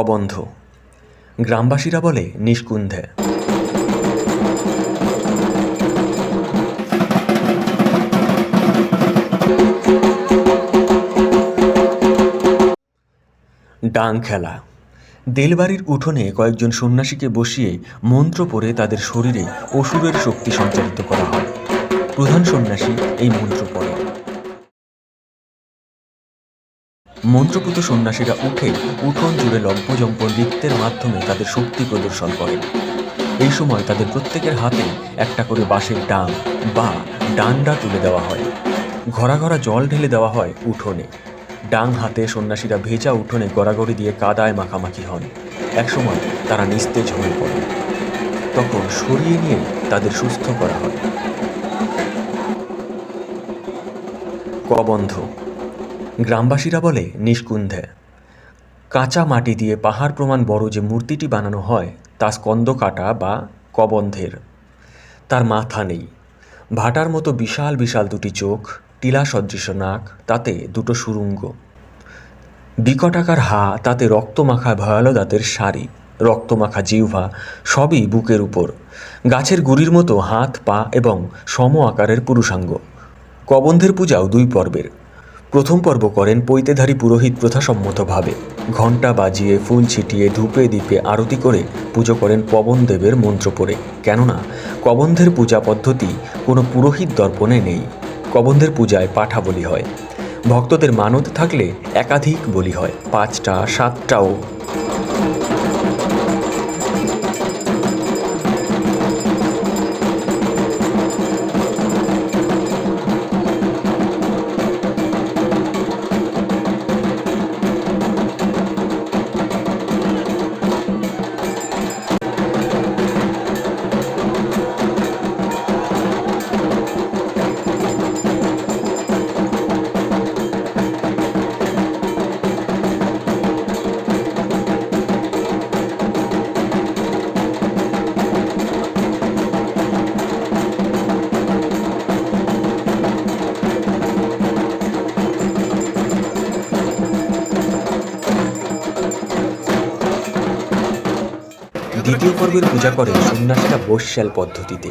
অবন্ধ। গ্রামবাসীরা বলে নিষ্কুন্ধে। ডাং খেলা। দেলবাড়ির উঠোনে কয়েকজন সন্ন্যাসীকে বসিয়ে মন্ত্র পড়ে তাদের শরীরে অসুরের শক্তি সঞ্চারিত করা হয়। প্রধান সন্ন্যাসী এই মন্ত্র পড়ে। মন্ত্রপুত সন্ন্যাসীরা উঠে উঠোন জুড়ে লম্পজম্প নৃত্যের মাধ্যমে তাদের শক্তি প্রদর্শন করেন। এই সময় তাদের প্রত্যেকের হাতে একটা করে বাঁশের ডাং বা ডান্ডা তুলে দেওয়া হয়। ঘরা ঘরা জল ঢেলে দেওয়া হয় উঠোনে। ডাং হাতে সন্ন্যাসীরা ভেজা উঠোনে গড়াগড়ি দিয়ে কাদায় মাখামাখি হন। একসময় তারা নিস্তেজ হয়ে পড়েন। তখন সরিয়ে নিয়ে তাদের সুস্থ করা হয়। কবন্ধ। গ্রামবাসীরা বলে নিষ্কুন্ধে। কাঁচা মাটি দিয়ে পাহাড় প্রমাণ বড় যে মূর্তিটি বানানো হয় তা স্কন্দকাটা বা কবন্ধের। তার মাথা নেই। ভাটার মতো বিশাল বিশাল দুটি চোখ, টিলা সদৃশ নাক, তাতে দুটো সুরুঙ্গ, বিকটাকার হা, তাতে রক্তমাখা ভয়ালো দাঁতের সারি, রক্তমাখা জিহ্বা, সবই বুকের উপর। গাছের গুড়ির মতো হাত পা এবং সম আকারের পুরুষাঙ্গ। কবন্ধের পূজাও 2 পর্বের। প্রথম পর্ব করেন পৈতেধারী পুরোহিত প্রথাসম্মতভাবে। ঘণ্টা বাজিয়ে, ফুল ছিটিয়ে, ধূপে দ্বীপে আরতি করে পুজো করেন পবনদেবের মন্ত্র পড়ে। কেননা কবন্ধের পূজা পদ্ধতি কোনো পুরোহিত দর্পণে নেই। কবন্ধের পূজায় পাঠা বলি হয়। ভক্তদের মানত থাকলে একাধিক বলি হয়, 5টা 7টাও। দ্বিতীয় পর্বের পূজা করে সন্ন্যাসীরা বৈশ্যাল পদ্ধতিতে।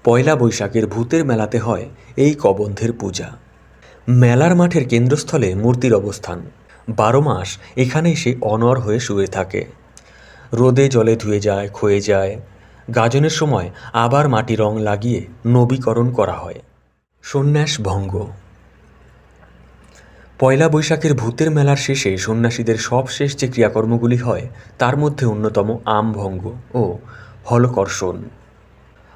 পয়লা বৈশাখের ভূতের মেলাতে হয় এই কবন্ধের পূজা। মেলার মাঠের কেন্দ্রস্থলে মূর্তির অবস্থান। 12 মাস এখানে সে অনড় হয়ে শুয়ে থাকে। রোদে জলে ধুয়ে যায়, ক্ষয়ে যায়। গাজনের সময় আবার মাটি রং লাগিয়ে নবীকরণ করা হয়। সন্ন্যাস ভঙ্গ। পয়লা বৈশাখের ভূতের মেলার শেষে সন্ন্যাসীদের সবশেষ যে ক্রিয়াকর্মগুলি হয় তার মধ্যে অন্যতম আম ভঙ্গ ও হলকর্ষণ।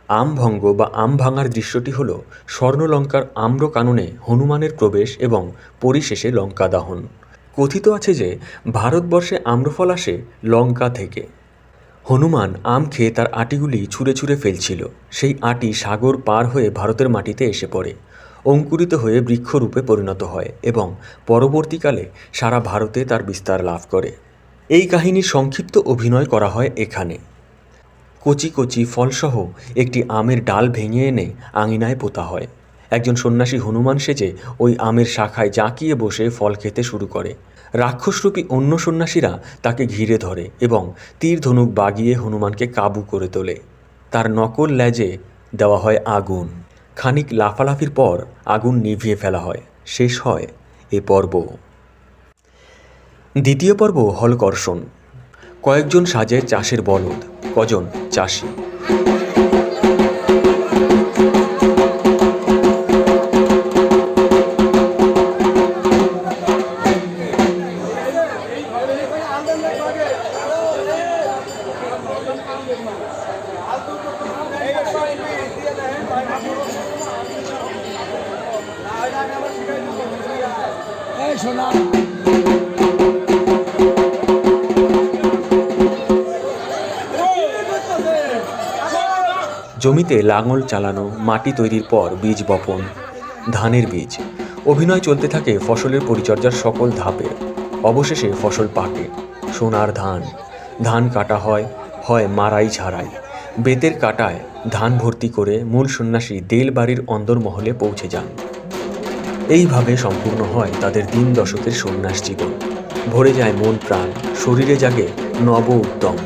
আম ভঙ্গ বা আম ভাঙার দৃশ্যটি হল স্বর্ণলঙ্কার আম্রকাননে হনুমানের প্রবেশ এবং পরিশেষে লঙ্কা দহন। কথিত আছে যে ভারতবর্ষে আম্রফল আসে লঙ্কা থেকে। হনুমান আম খেয়ে তার আটিগুলি ছুঁড়ে ছুঁড়ে ফেলছিল। সেই আটি সাগর পার হয়ে ভারতের মাটিতে এসে পড়ে, অঙ্কুরিত হয়ে বৃক্ষরূপে পরিণত হয় এবং পরবর্তীকালে সারা ভারতে তার বিস্তার লাভ করে। এই কাহিনীর সংক্ষিপ্ত অভিনয় করা হয় এখানে। কচি কচি ফলসহ একটি আমের ডাল ভেঙে এনে আঙিনায় পোতা হয়। একজন সন্ন্যাসী হনুমান সেজে ওই আমের শাখায় জাঁকিয়ে বসে ফল খেতে শুরু করে। রাক্ষসরূপী অন্য সন্ন্যাসীরা তাকে ঘিরে ধরে এবং তীর ধনুক বাগিয়ে হনুমানকে কাবু করে তোলে। তার নকল লেজে দেওয়া হয় আগুন। খানিক লাফালাফির পর আগুন নিভিয়ে ফেলা হয়। শেষ হয় এ পর্ব। দ্বিতীয় পর্ব হলকর্ষণ। কয়েকজন সাজে চাষের বলদ, কজন চাষি। জমিতে লাঙল চালানো, মাটি তৈরির পর বীজ বপন, ধানের বীজ। অভিনয় চলতে থাকে ফসলের পরিচর্যার সকল ধাপে। অবশেষে ফসল পাকে, সোনার ধান। ধান কাটা হয়, হয় মারাই ঝাড়াই। বেতের কাটায় ধান ভর্তি করে মূল সন্ন্যাসী দেল বাড়ির অন্দরমহলে পৌঁছে যান। এইভাবে সম্পূর্ণ হয় তাদের 3 দশকের সন্ন্যাস জীবন। ভরে যায় মন প্রাণ, শরীরে জাগে নব উদ্যম।